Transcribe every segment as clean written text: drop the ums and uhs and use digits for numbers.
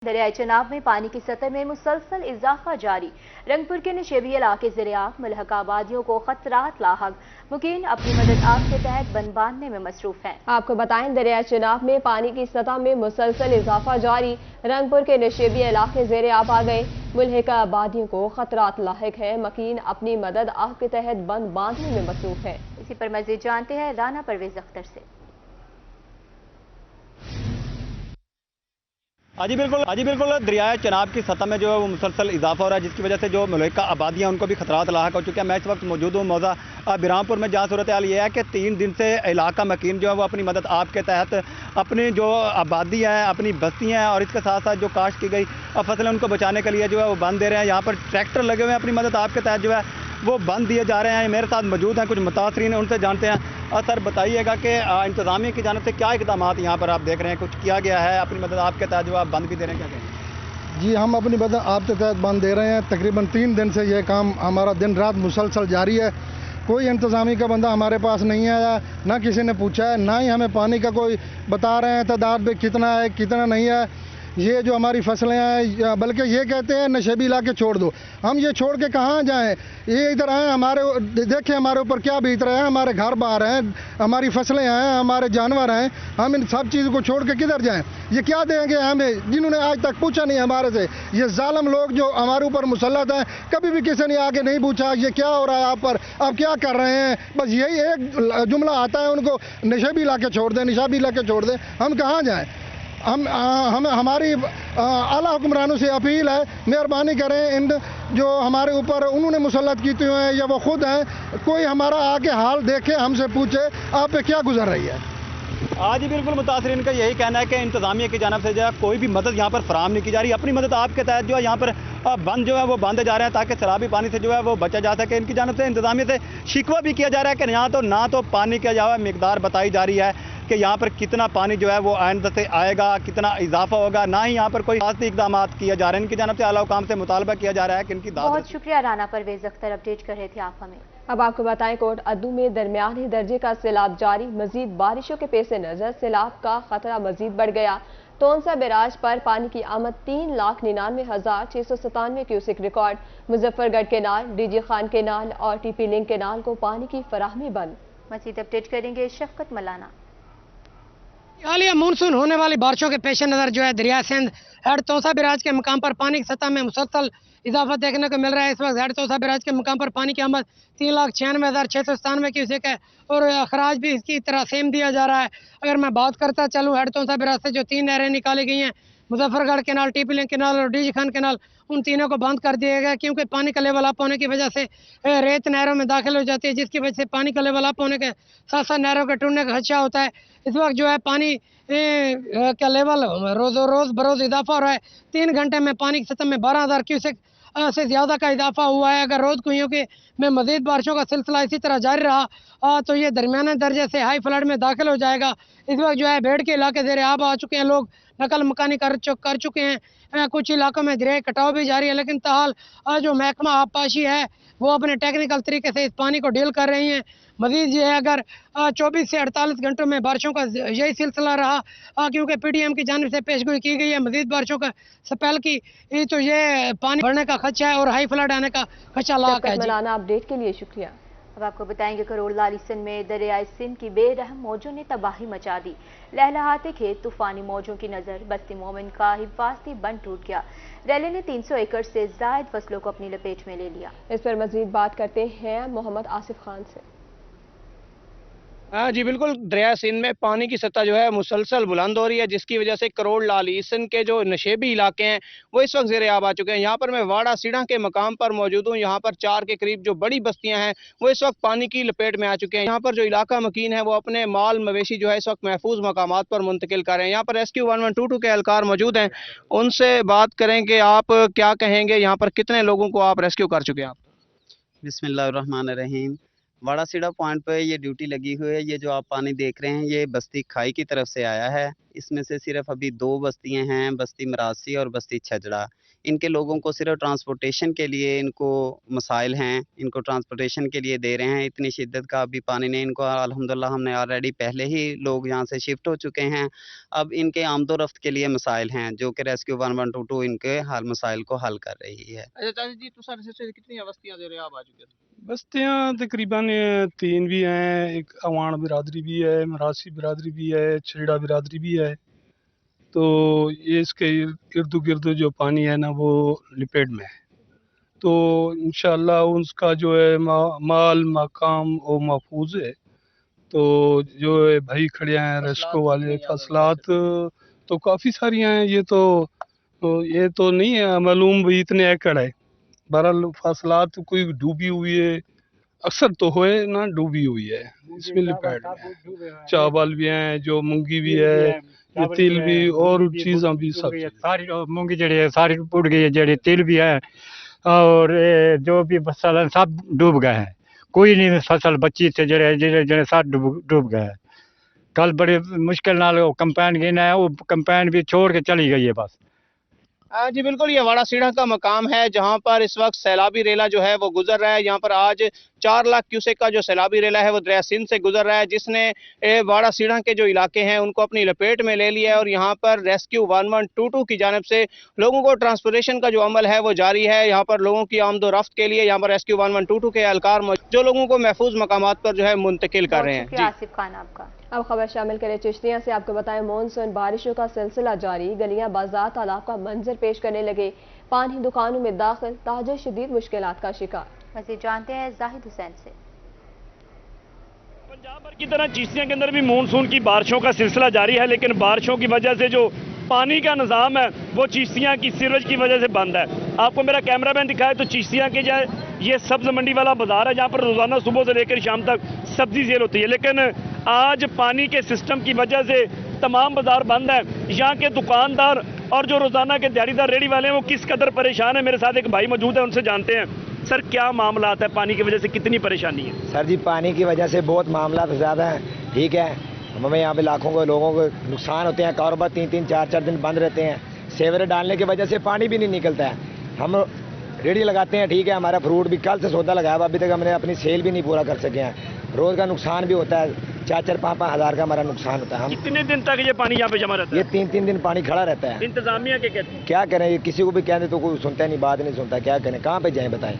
दरियाए चनाब में पानी की सतह में मुसलसल इजाफा जारी। रंगपुर के नशेबी इलाके ज़ेर-ए-आब मुल्हका आबादियों को खतरात लाहक। मुकीन अपनी मदद आप के तहत बंद बांधने में मसरूफ हैं। आपको बताएं, दरियाए चनाब में पानी की सतह में मुसलसल इजाफा जारी। रंगपुर के नशेबी इलाके ज़ेर-ए-आब आ गए। मुल्हका आबादियों को खतरात लाहक है। मकीन अपनी मदद आप के तहत बंद बांधने में मसरूफ है। इसी पर मज़ीद जानते हैं राना परवेज अख्तर से। जी बिल्कुल दरियाए चनाब की सतह में जो है वो मुसलसल इजाफा हो रहा है, जिसकी वजह से जो मुल्हका आबादियाँ उनको भी खतरात लाहक हो चुके हैं। मैं इस वक्त मौजूद हूँ मौजा बिरामपुर में, जहाँ सूरत हाल ये है कि 3 दिन से इलाका मकीन जो है वो अपनी मदद आप के तहत अपनी जो आबादी है, अपनी बस्तियाँ हैं और इसके साथ साथ जो काश्त की गई फसलें उनको बचाने के लिए जो है वो बंद दे रहे हैं। यहाँ पर ट्रैक्टर लगे हुए हैं, अपनी मदद आपके तहत जो है वो बंद दिए जा रहे हैं। मेरे साथ मौजूद हैं कुछ मुतासरीन, उनसे जानते हैं। सर बताइएगा कि इंतज़ामिया की जानिब से क्या इक़दाम यहाँ पर आप देख रहे हैं, कुछ किया गया है? अपनी मदद आपके तहत जो आप बंद भी दे रहे हैं, क्या कहें? जी, हम अपनी मदद आपके तहत बंद दे रहे हैं। तकरीबन 3 दिन से ये काम हमारा दिन रात मुसलसल जारी है। कोई इंतज़ामी का बंदा हमारे पास नहीं आया, ना किसी ने पूछा है, ना ही हमें पानी का कोई बता रहे हैं तादाद में कितना है कितना नहीं है। ये जो हमारी फसलें हैं, बल्कि ये कहते हैं नशेबी इलाके छोड़ दो। हम ये छोड़ के कहाँ जाएं? ये इधर आए, हमारे देखें हमारे ऊपर क्या बीत रहा है। हमारे घर बाहर हैं, हमारी फसलें हैं, हमारे जानवर हैं। हम इन सब चीज़ को छोड़ के किधर जाएं? ये क्या देंगे हमें, जिन्होंने आज तक पूछा नहीं हमारे से? ये जालिम लोग जो हमारे ऊपर मुसल्लत हैं, कभी भी किसी ने आके नहीं पूछा ये क्या हो रहा है, आप पर आप क्या कर रहे हैं। बस यही एक जुमला आता है उनको, नशेबी इलाके छोड़ दें, नशाबी इलाके छोड़ दें। हम कहाँ जाएँ? हमारी आला हुक्मरानों से अपील है, मेहरबानी करें, इन जो हमारे ऊपर उन्होंने मुसल्लत की हैं या वो खुद हैं, कोई हमारा आके हाल देखे, हमसे पूछे आप पे क्या गुजर रही है। जी बिल्कुल मुतासरीन का यही कहना है कि इंतज़ामिया की जानिब से जो है कोई भी मदद यहाँ पर फराहम नहीं की जा रही। अपनी मदद आपके तहत जो है यहाँ पर बंद जो है वो बांधे जा रहे हैं ताकि सैलाबी पानी से जो है वो बचा जा सके। इनकी जानिब से इंतज़ामिया से शिकवा भी किया जा रहा है कि ना तो पानी का जो है मिकदार बताई जा रही है कि यहाँ पर कितना पानी जो है वो आइंदा से आएगा, कितना इजाफा होगा, ना ही यहाँ पर कोई खास इकदाम किए जा रहे हैं। इनकी जानिब से आला हुकाम से मुतालबा किया जा रहा है कि इनकी बहुत शुक्रिया राना परवेज अख्तर, अपडेट कर रहे थे आप हमें। अब आपको बताएं, कोट अद्दू में दरमियानी दर्जे का सैलाब जारी। मजीद बारिशों के पेश नजर सैलाब का खतरा मजीद बढ़ गया। तोनसा बैराज पर पानी की आमद 3,99,697 cusec record. Muzaffargarh canal, DG Khan canal और टीपी लिंक केनाल को पानी की फराहमी बंद। मजीद अपडेट करेंगे शफकत मलाना। हालिया मानसून होने वाली बारिशों के पेश नज़र जो है दरिया सिंध हेड तोसा बैराज के मकाम पर पानी की सतह में मुसलसल इजाफा देखने को मिल रहा है। इस वक्त हेड तोसा बैराज के मकाम पर पानी की आमद 3,96,697 क्यूसेक है और अखराज भी इसकी तरह सेम दिया जा रहा है। अगर मैं बात करता चलूँ हेड तोसा बैराज से जो 3 नहरें निकाली गई हैं, Muzaffargarh canal, TP link canal और डीजी खान केनाल, उन तीनों को बंद कर दिया गया क्योंकि पानी का लेवल अप होने की वजह से रेत नहरों में दाखिल हो जाती है, जिसकी वजह से पानी का लेवल अप होने के साथ साथ नहरों के टूटने का खदशा होता है। इस वक्त जो है पानी का लेवल रोज बरोज इजाफा हो रहा है। 3 घंटे में पानी की सतह में 12,000 क्यूसेक से ज़्यादा का इजाफा हुआ है। अगर रोज कुइयों के में मजीद बारिशों का सिलसिला इसी तरह जारी रहा तो ये दरमियाने दर्जे से हाई फ्लड में दाखिल हो जाएगा। इस वक्त जो है भेड़ के इलाके ज़ेर-ए-आब आ चुके हैं, लोग नकल मकानी कर चुके हैं। कुछ इलाकों में दरिया कटाव भी जारी है, लेकिन ताहाल जो महकमा आबपाशी है वो अपने टेक्निकल तरीके से इस पानी को डील कर रही हैं। मजीद ये है अगर 24 से 48 घंटों में बारिशों का यही सिलसिला रहा क्योंकि पीडीएम की जानिब से पेशगोई की गई है मजीद बारिशों का स्पेल की, तो ये पानी बढ़ने का खदशा है और हाई फ्लड आने का खदशा लाक है। मलाना अपडेट के लिए शुक्रिया। अब आपको बताएंगे करोड़ लाली सिंध में दरियाए सिंध की बेरहम मौजों ने तबाही मचा दी। लहलहाते खेत तूफानी मौजों की नजर बस्ती मोमिन का हिफाजती बंद टूट गया। रैली ने 300 एकड़ से जायद फसलों को अपनी लपेट में ले लिया। इस पर मजीद बात करते हैं मोहम्मद आसिफ खान से। जी बिल्कुल, दरिया सिंध में पानी की सतह जो है मुसलसल बुलंद हो रही है, जिसकी वजह से करोड़ लाली सिंध के जो नशेबी इलाके हैं वो इस वक्त ज़ेर-ए-आब आ चुके हैं। यहाँ पर मैं वाड़ा सीढ़ा के मकाम पर मौजूद हूँ। यहाँ पर 4 के करीब जो बड़ी बस्तियाँ हैं वो इस वक्त पानी की लपेट में आ चुके हैं। यहाँ पर जो इलाका मकीन है वो अपने माल मवेशी जो है इस वक्त महफूज मकामात पर मुंतकिल कर रहे हैं। यहाँ पर रेस्क्यू 1122 के एहलकार मौजूद हैं, उनसे बात करेंगे। आप क्या कहेंगे, यहाँ पर कितने लोगों को आप रेस्क्यू कर चुके हैं? आप बिस्मिल्लाहिर्रहमानिर्रहीम। वाड़ा-सीड़ा पॉइंट पे ये ड्यूटी लगी हुई है। ये जो आप पानी देख रहे हैं ये बस्ती खाई की तरफ से आया है। इसमें से सिर्फ अभी 2 बस्तियां हैं, बस्ती मरासी और बस्ती छजड़ा। इनके लोगों को सिर्फ ट्रांसपोर्टेशन के लिए इनको मसाइल हैं, इनको ट्रांसपोर्टेशन के लिए दे रहे हैं। इतनी शिद्दत का अभी पानी नहीं, इनको अल्हम्दुलिल्लाह हमने ऑलरेडी पहले ही लोग यहाँ से शिफ्ट हो चुके हैं। अब इनके आमदोरफ्त के लिए मसाइल हैं जो कि रेस्क्यू 1122 इनके हल मसाइल को हल कर रही है। अच्छा चाचा जी, तो सर से कितनी बस्तियां ज़ेर-ए-आब आ चुकी हैं? बस्तियाँ तकरीबन 3 भी हैं, एक अवान बिरादरी भी है, मरासी बिरादरी भी है, छेड़ा बिरादरी भी है। तो ये इसके इर्द गिर्द जो पानी है ना वो लिपेट में है। तो इंशाअल्लाह उसका जो है माल मकाम वो महफूज है। तो जो है भाई खड़े हैं रेस्को वाले, फसलात तो काफ़ी सारी हैं। ये तो नहीं है मालूम भी इतने एकड़ है। बहरहाल फसलात कोई डूबी हुई है, अक्सर तो होए ना डूबी हुई है। इसमें लिपेट में चावल भी हैं, जो मूंगी भी है, ये तिल भी और चीज़ां भी सब सारी मूंगी जड़ी है सारी उड़ गई है, जड़ी तिल भी है और जो भी फसल है सब डूब गए हैं। कोई नहीं फसल बची थे जड़े जड़े जड़े सब डूब गए हैं। कल बड़े मुश्किल नाल कंपाइन गिना है, वो कंपाइन भी छोड़ के चली गई है बस। जी बिल्कुल, ये वाड़ा सीढ़ा का मकाम है जहां पर इस वक्त सैलाबी रेला जो है वो गुजर रहा है। यहाँ पर आज 4 लाख क्यूसेक का जो सैलाबी रेला है वो दरिया सिंध से गुजर रहा है, जिसने वाड़ा सीढ़ा के जो इलाके हैं उनको अपनी लपेट में ले लिया है। और यहाँ पर रेस्क्यू 1122 की जानिब से लोगों को ट्रांसपोर्टेशन का जो अमल है वो जारी है। यहाँ पर लोगों की आमदोरफ्त के लिए यहाँ पर रेस्क्यू 1122 के एहलकार जो लोगों को महफूज मकामात पर जो है मुंतकिल कर रहे हैं। आसिफ खान आपका। अब खबर शामिल करें चिश्तिया से। आपको बताएं मानसून बारिशों का सिलसिला जारी, गलियां बाजार तालाब का मंजर पेश करने लगे, पानी दुकानों में दाखिल, ताजर शदीद मुश्किलात का शिकार। मज़ीद जानते हैं जाहिद हुसैन से। पंजाब भर की तरह चिश्तिया के अंदर भी मानसून की बारिशों का सिलसिला जारी है, लेकिन बारिशों की वजह से जो पानी का निज़ाम है वो चिश्तिया की सीवरेज की वजह से बंद है। आपको मेरा कैमरामैन दिखाए तो चिश्तिया के जो ये सब्ज मंडी वाला बाजार है जहाँ पर रोजाना सुबह से लेकर शाम तक सब्जी सेल होती है, लेकिन आज पानी के सिस्टम की वजह से तमाम बाजार बंद है। यहाँ के दुकानदार और जो रोजाना के दिहाड़ीदार रेडी वाले हैं वो किस कदर परेशान है। मेरे साथ एक भाई मौजूद है, उनसे जानते हैं। सर क्या मामला है, पानी की वजह से कितनी परेशानी है? सर जी पानी की वजह से बहुत मामला ज़्यादा हैं। ठीक है, हमें यहाँ पे लाखों को लोगों को नुकसान होते हैं, कारोबार 3-3 4-4 दिन बंद रहते हैं। सेवरेज डालने की वजह से पानी भी नहीं निकलता है। हम रेडी लगाते हैं, ठीक है, हमारा फ्रूट भी कल से सौदा लगाया, अभी तक हमने अपनी सेल भी नहीं पूरा कर सके हैं। रोज़ का नुकसान भी होता है, 4-4-5-5 हज़ार का हमारा नुकसान होता है। हम कितने दिन तक ये पानी यहाँ पे जमा रहता है? ये 3-3 दिन पानी खड़ा रहता है। इंतजामिया के कहते हैं क्या करें, ये किसी को भी कहते तो कोई सुनता नहीं, बात नहीं सुनता, क्या करें, कहाँ पे जाएं बताएं।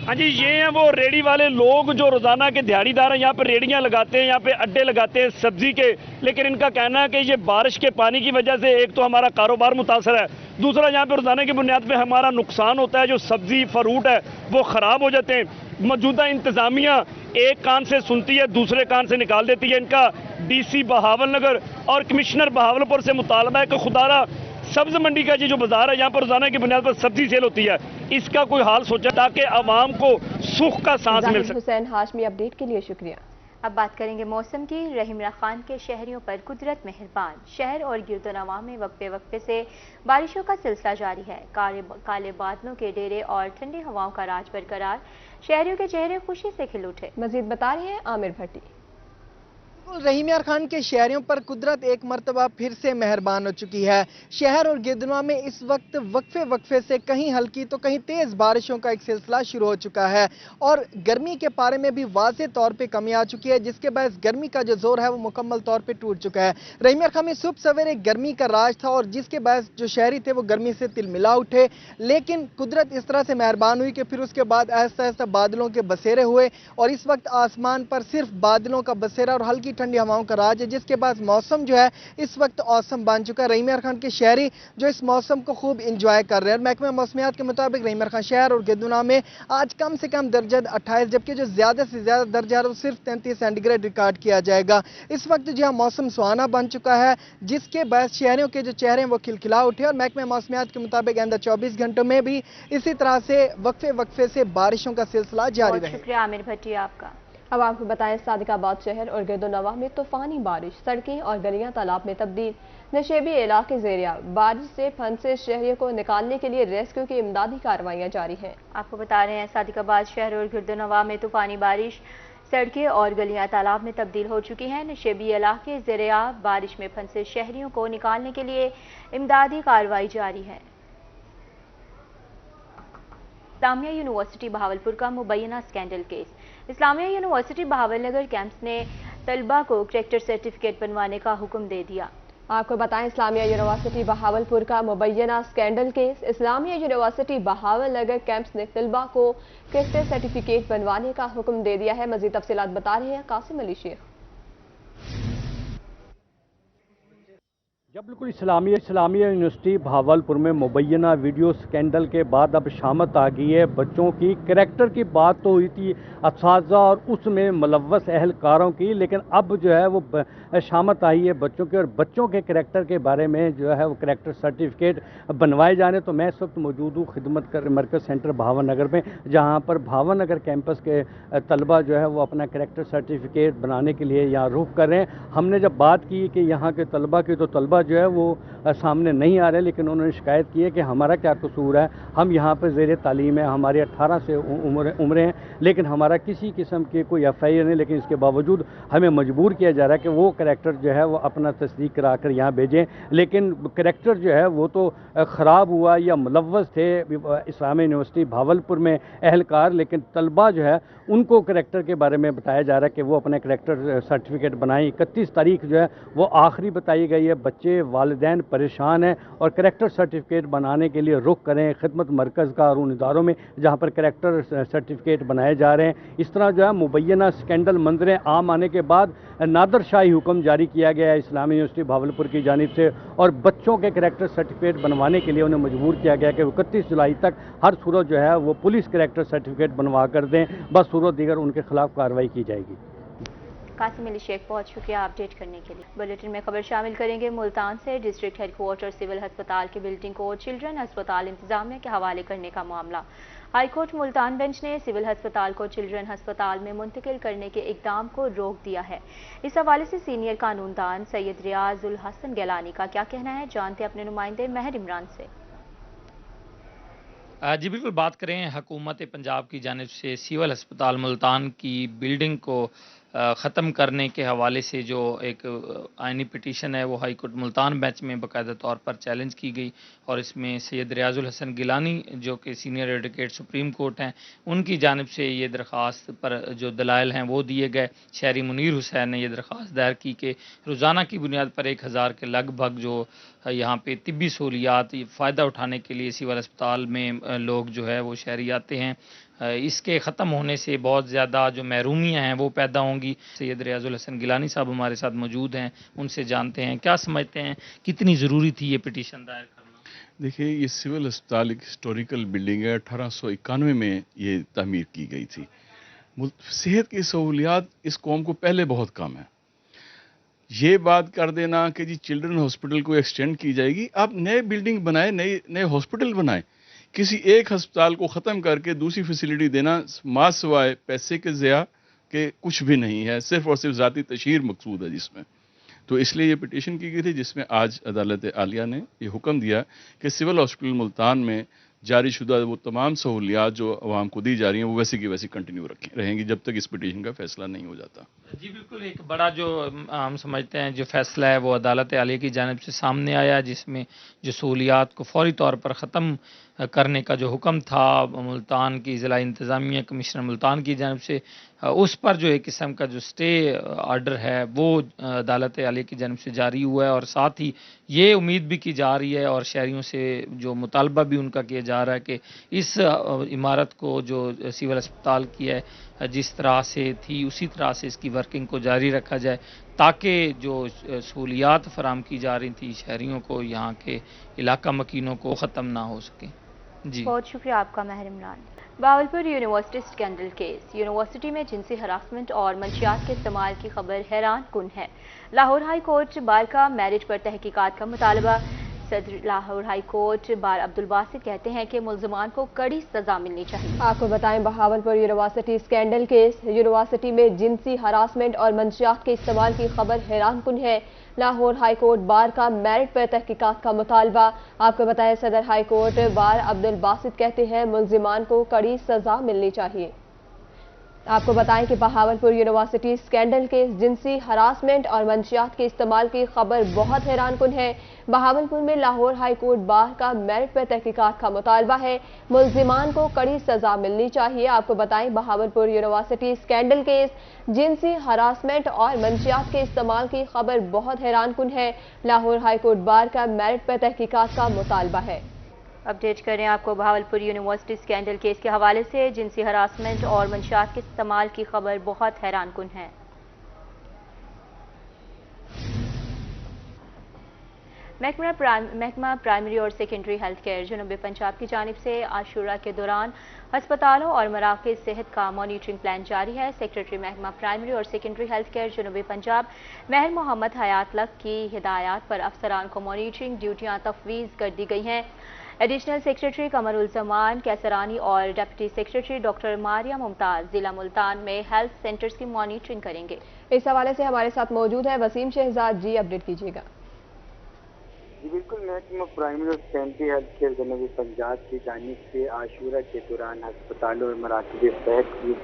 हाँ जी, ये हैं वो रेडी वाले लोग जो रोजाना के दिहाड़ीदार हैं, यहाँ पे रेडियां लगाते हैं, यहाँ पे अड्डे लगाते हैं सब्जी के, लेकिन इनका कहना है कि ये बारिश के पानी की वजह से एक तो हमारा कारोबार मुतासर है, दूसरा यहाँ पे रोजाना की बुनियाद पे हमारा नुकसान होता है। जो सब्जी फ्रूट है वो खराब हो जाते हैं। मौजूदा इंतजामिया एक कान से सुनती है, दूसरे कान से निकाल देती है। इनका DC बहावलनगर और कमिश्नर बहावलपुर से मुतालबा है कि खुदारा सब्ज मंडी का ये जो बाजार है यहाँ पर रोजाना की बुनियाद पर सब्जी सेल होती है, इसका कोई हाल सोचा ताकि आवाम को सुख का सांस मिल सके। हुसैन हाशमी अपडेट के लिए शुक्रिया। अब बात करेंगे मौसम की। रहीम खान के शहरियों पर कुदरत मेहरबान, शहर और गिरदोनवा में वक्फे वक्फे से बारिशों का सिलसिला जारी है। काले बादलों के डेरे और ठंडी हवाओं का राज बरकरार, शहरियों के चेहरे खुशी से खिल उठे। मजीद बता रहे हैं आमिर भट्टी। रहीम खान के शहरियों पर कुदरत एक मरतबा फिर से मेहरबान हो चुकी है। शहर और गिरदनवा में इस वक्त वक्फे वक्फे से कहीं हल्की तो कहीं तेज बारिशों का एक सिलसिला शुरू हो चुका है और गर्मी के पारे में भी वाज़े तौर पे कमी आ चुकी है, जिसके बाद गर्मी का जो जोर है वो मुकम्मल तौर पे टूट चुका है। रहीम खान में सुबह सवेरे गर्मी का राज था और जिसके बाद जो शहरी थे वो गर्मी से तिलमिला उठे, लेकिन कुदरत इस तरह से मेहरबान हुई कि फिर उसके बाद आहिस्ता आहिस्ता बादलों के बसेरे हुए और इस वक्त आसमान पर सिर्फ बादलों का बसेरा और हल्की ठंडी हवाओं का राज है, जिसके बाद मौसम जो है इस वक्त औसम बन चुका है। रहीम खान के शहरी जो इस मौसम को खूब इंजॉय कर रहे हैं। महकमा मौसमियात के मुताबिक रहीम खान शहर और गिरदुना में आज कम से कम दर्जा 28, जबकि जो ज्यादा से ज्यादा दर्जा है वो सिर्फ 33 सेंटीग्रेड रिकॉर्ड किया जाएगा। इस वक्त जो है मौसम सुहाना बन चुका है, जिसके बाद शहरियों के जो चेहरे हैं वो खिलखिला उठे और महकमा मौसमियात के मुताबिक आइंदा 24 घंटों में भी इसी तरह से वक्फे वक्फे से बारिशों का सिलसिला जारी रहे। शुक्रिया आमिर भट्टी आपका। अब आपको बताएं सादिकाबाद शहर और गिरदोनवा में तूफानी बारिश, सड़कें और गलियां तालाब में तब्दील, नशेबी इलाके ज़ेरिया। बारिश से फंसे शहरियों को निकालने के लिए रेस्क्यू की इमदादी कार्रवाइयां जारी हैं। आपको बता रहे हैं सादिकाबाद शहर और गिरदोनवा में तूफानी बारिश, سڑکیں اور گلیاں تالاب میں تبدیل ہو چکی ہیں۔ نشیبی علاقے زیر آب، بارش میں پھنسے شہریوں کو نکالنے کے لیے امدادی کارروائی جاری ہے۔ اسلامیہ یونیورسٹی بہاولپور کا مبینہ اسکینڈل کیس۔ اسلامیہ یونیورسٹی بہاول نگر کیمپس نے طلبہ کو کریکٹر سرٹیفکیٹ بنوانے کا حکم دے دیا۔ آپ کو بتائیں اسلامیہ یونیورسٹی بہاولپور کا مبینہ اسکینڈل کیس۔ اسلامیہ یونیورسٹی بہاول نگر کیمپس نے طلبہ کو کریکٹر سرٹیفکیٹ بنوانے کا حکم دے دیا ہے۔ مزید تفصیلات بتا رہے ہیں قاسم علی شیخ۔ جب بالکل اسلامیہ یونیورسٹی بہاولپور میں مبینہ ویڈیو سکینڈل کے بعد اب شامت آ گئی ہے بچوں کی۔ کریکٹر کی بات تو ہوئی تھی اساتذہ اور اس میں ملوث اہلکاروں کی، لیکن اب جو ہے وہ شامت آئی ہے بچوں کی، اور بچوں کے کریکٹر کے بارے میں جو ہے وہ کریکٹر سرٹیفکیٹ بنوائے جانے۔ تو میں اس وقت موجود ہوں خدمت کر مرکز سینٹر بہاول نگر میں، جہاں پر بہاول نگر کیمپس کے طلبہ جو ہے وہ اپنا کریکٹر سرٹیفکیٹ بنانے کے لیے یہاں رخ کر رہے ہیں۔ ہم نے جب بات کی کہ یہاں کے طلبہ کی، تو طلبہ جو ہے وہ سامنے نہیں آ رہے، لیکن انہوں نے شکایت کی ہے کہ ہمارا کیا قصور ہے، ہم یہاں پہ زیر تعلیم ہیں، ہماری 18 سے عمریں ہیں، لیکن ہمارا کسی قسم کی کوئی ایف آئی آر نہیں، لیکن اس کے باوجود ہمیں مجبور کیا جا رہا ہے کہ وہ کریکٹر جو ہے وہ اپنا تصدیق کرا کر یہاں بھیجیں۔ لیکن کریکٹر جو ہے وہ تو خراب ہوا یا ملوث تھے اسلامیہ یونیورسٹی بہاولپور میں اہلکار، لیکن طلبہ جو ہے ان کو کریکٹر کے بارے میں بتایا جا رہا ہے کہ وہ اپنے کریکٹر سرٹیفکیٹ بنائیں۔ 31 تاریخ جو ہے وہ آخری بتائی گئی ہے۔ بچے والدین پریشان ہیں اور کریکٹر سرٹیفکیٹ بنانے کے لیے رخ کریں خدمت مرکز کا اور ان اداروں میں جہاں پر کریکٹر سرٹیفکیٹ بنائے جا رہے ہیں۔ اس طرح جو ہے مبینہ سکینڈل منظریں عام آنے کے بعد نادر شاہی حکم جاری کیا گیا ہے اسلامیہ یونیورسٹی بہاولپور کی جانب سے، اور بچوں کے کریکٹر سرٹیفکیٹ بنوانے کے لیے انہیں مجبور کیا گیا کہ 31 جولائی تک ہر صورت جو ہے وہ پولیس کریکٹر سرٹیفکیٹ بنوا کر دیں، بس صورت دیگر ان کے خلاف کارروائی کی جائے گی۔ قاسم علی شیخ بہت شکریہ اپڈیٹ کرنے کے لیے۔ بلیٹن میں خبر شامل کریں گے ملتان سے۔ ڈسٹرکٹ ہیڈ کوارٹر سول ہسپتال کی بلڈنگ کو چلڈرن ہسپتال انتظامیہ کے حوالے کرنے کا معاملہ۔ ہائی کورٹ ملتان بینچ نے سول ہسپتال کو چلڈرن ہسپتال میں منتقل کرنے کے اقدام کو روک دیا ہے۔ اس حوالے سے سینئر قانون دان سید ریاض الحسن گیلانی کا کیا کہنا ہے، جانتے اپنے نمائندے مہر عمران سے۔ جی بالکل، بات کریں حکومت پنجاب کی جانب سے سول ہسپتال ملتان کی بلڈنگ کو ختم کرنے کے حوالے سے جو ایک آئینی پٹیشن ہے وہ ہائی کورٹ ملتان بینچ میں باقاعدہ طور پر چیلنج کی گئی، اور اس میں سید ریاض الحسن گیلانی جو کہ سینئر ایڈوکیٹ سپریم کورٹ ہیں ان کی جانب سے یہ درخواست پر جو دلائل ہیں وہ دیے گئے۔ شہری منیر حسین نے یہ درخواست دائر کی کہ روزانہ کی بنیاد پر 1000 کے لگ بھگ جو یہاں پہ طبی سہولیات فائدہ اٹھانے کے لیے سول ہسپتال میں لوگ جو ہے وہ شہری آتے ہیں، اس کے ختم ہونے سے بہت زیادہ جو محرومیاں ہیں وہ پیدا ہوں گی۔ سید ریاض الحسن گیلانی صاحب ہمارے ساتھ موجود ہیں، ان سے جانتے ہیں کیا سمجھتے ہیں کتنی ضروری تھی یہ پٹیشن دائر کرنا۔ دیکھیں، یہ سول ہسپتال ایک ہسٹوریکل بلڈنگ ہے، 1891 میں یہ تعمیر کی گئی تھی۔ صحت کی سہولیات اس قوم کو پہلے بہت کم ہے۔ یہ بات کر دینا کہ جی چلڈرن ہاسپٹل کو ایکسٹینڈ کی جائے گی، آپ نئے بلڈنگ بنائیں، نئے ہاسپٹل بنائیں۔ کسی ایک ہسپتال کو ختم کر کے دوسری فیسلٹی دینا ماں سوائے پیسے کے ضیاع کے کچھ بھی نہیں ہے، صرف اور صرف ذاتی تشہیر مقصود ہے جس میں۔ تو اس لیے یہ پٹیشن کی گئی تھی، جس میں آج عدالت عالیہ نے یہ حکم دیا کہ سول ہاسپٹل ملتان میں جاری شدہ وہ تمام سہولیات جو عوام کو دی جا رہی ہیں وہ ویسی کی ویسی کنٹینیو رہیں گی جب تک اس پٹیشن کا فیصلہ نہیں ہو جاتا۔ جی بالکل، ایک بڑا جو ہم سمجھتے ہیں جو فیصلہ ہے وہ عدالت عالیہ کی جانب سے سامنے آیا، جس میں جو سہولیات کو فوری طور پر ختم کرنے کا جو حکم تھا ملتان کی ضلع انتظامیہ کمشنر ملتان کی جانب سے، اس پر جو ایک قسم کا جو سٹے آرڈر ہے وہ عدالت عالیہ کی جانب سے جاری ہوا ہے، اور ساتھ ہی یہ امید بھی کی جا رہی ہے اور شہریوں سے جو مطالبہ بھی ان کا کیا جا رہا ہے کہ اس عمارت کو جو سول ہسپتال کی ہے جس طرح سے تھی اسی طرح سے اس کی ورکنگ کو جاری رکھا جائے، تاکہ جو سہولیات فراہم کی جا رہی تھی شہریوں کو، یہاں کے علاقہ مکینوں کو، ختم نہ ہو سکیں۔ جی بہت شکریہ آپ کا مہر Imran. Bahawalpur university scandal case. University میں جنسی ہراسمنٹ اور منشیات کے استعمال کی خبر حیران کن ہے۔ لاہور ہائی کورٹ بار کا میرج پر تحقیقات کا مطالبہ۔ صدر Lahore high court bar Abdul Basit کہتے ہیں کہ ملزمان کو کڑی سزا ملنی چاہیے۔ آپ کو بتائیں Bahawalpur university scandal case. University میں جنسی ہراسمنٹ اور منشیات کے استعمال کی خبر حیران کن ہے۔ لاہور ہائی کورٹ بار کا میرٹ پر تحقیقات کا مطالبہ۔ آپ کو بتائیں صدر ہائی کورٹ بار عبدالباسط کہتے ہیں ملزمان کو کڑی سزا ملنی چاہیے۔ आपको बताएं कि बहावलपुर यूनिवर्सिटी स्कैंडल के जिनसी हरासमेंट और मंशियात के इस्तेमाल की खबर बहुत हैरानकुन है। बहावलपुर में लाहौर हाई कोर्ट बार का मेरिट पर तहकीकात का मुतालबा है। मुल्जिमान को कड़ी सजा मिलनी चाहिए। आपको बताएं बहावलपुर यूनिवर्सिटी स्कैंडल केस जिनसी हरासमेंट और मंशियात के इस्तेमाल की खबर बहुत हैरानकुन है। लाहौर हाई कोर्ट बार का मेरिट पर तहकीकात का मुतालबा है। अपडेट करें आपको बहावलपुर यूनिवर्सिटी स्कैंडल केस के हवाले से जिनसी हरासमेंट और मंशियात के इस्तेमाल की खबर बहुत हैरानकुन है। महकमा प्राइमरी और सेकेंडरी हेल्थ केयर जनूबी पंजाब की जानिब से आशूरा के दौरान अस्पतालों और मराकज़ सेहत का मॉनिटरिंग प्लान जारी है। सेक्रेटरी महकमा प्राइमरी और सेकेंडरी हेल्थ केयर जनूबी पंजाब महर मोहम्मद हयात लक की हिदायत पर अफसरान को मॉनिटरिंग ड्यूटियां तफवीज़ कर दी गई हैं। एडिशनल सेक्रेटरी कमरुल जमान कैसरानी और deputy secretary doctor Maria Mumtaz जिला मुल्तान में हेल्थ सेंटर्स की मॉनिटरिंग करेंगे। इस हवाले से हमारे साथ मौजूद है वसीम शहजाद जी, अपडेट कीजिएगा। जी बिल्कुल, महकमा प्राइमरी और सेकेंडरी हेल्थ केयर जनूबी पंजाब की जानिब से आशूरा के दौरान अस्पतालों और मराकज़ सेहत की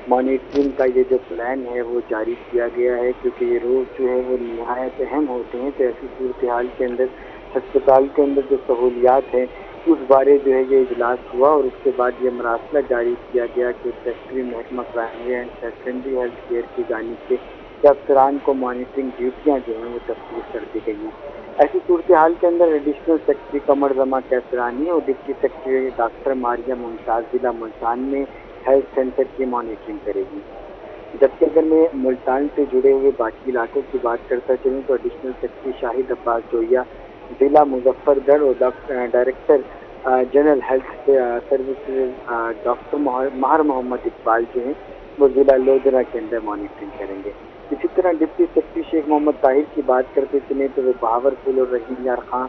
मॉनिटरिंग का ये जो प्लान है वो जारी किया गया है, क्योंकि ये रोज़ जो है वो निहायत अहम होते हैं। तो ऐसी सूरत हाल के अंदर अस्पताल के अंदर जो सहूलियात हैं उस बारे जो है ये इजलास हुआ और उसके बाद ये मरासला जारी किया गया कि सेक्रेटरी महकमा primary and secondary health care की जानिब से अफसरान को मॉनिटरिंग ड्यूटियाँ जो हैं वो तफ्वीज़ कर दी गई हैं। ऐसी सूरत हाल के अंदर एडिशनल सेक्रेटरी कमर जमा कैसरानी और deputy secretary doctor Maria Mumtaz जिला मुल्तान में हेल्थ सेंटर की मॉनिटरिंग करेगी। जबकि अगर मैं मुल्तान से जुड़े हुए बाकी इलाकों की बात करता चलूँ तो एडिशनल सेक्रेटरी शाहिद अब्बास जोया जिला मुजफ्फरगढ़ और director general health services doctor Mehar Mohammad Iqbal जो हैं वो जिला लोधरा के अंदर मॉनिटरिंग करेंगे। इसी तरह डिप्टी सेक्रेटरी शेख मोहम्मद ताहिर की बात करते चले तो वो बहावलपुर और रहीम यार खां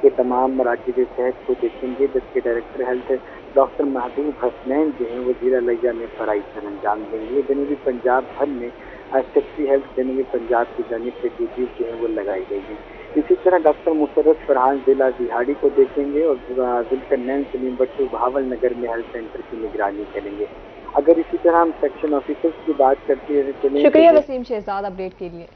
के तमाम मराकज़ सेहत को देखेंगे, जबकि डायरेक्टर हेल्थ डॉक्टर महबूब हसनैन जो हैं वो जिला लिया में फराई सर अंजाम देंगे। जनूबी पंजाब भर में सेक्रेटरी हेल्थ जनूबी पंजाब की जानिब से ड्यूटी जो है वो लगाई गई है। इसी तरह डॉक्टर मुशर्रफ फरहान जिला दिहाड़ी को देखेंगे और जुल्करनैन सलीम भट्टू बहावल नगर में हेल्थ सेंटर की निगरानी करेंगे। अगर इसी तरह हम सेक्शन ऑफिसर्स की बात करते हैं। शुक्रिया वसीम शहजाद अपडेट के लिए।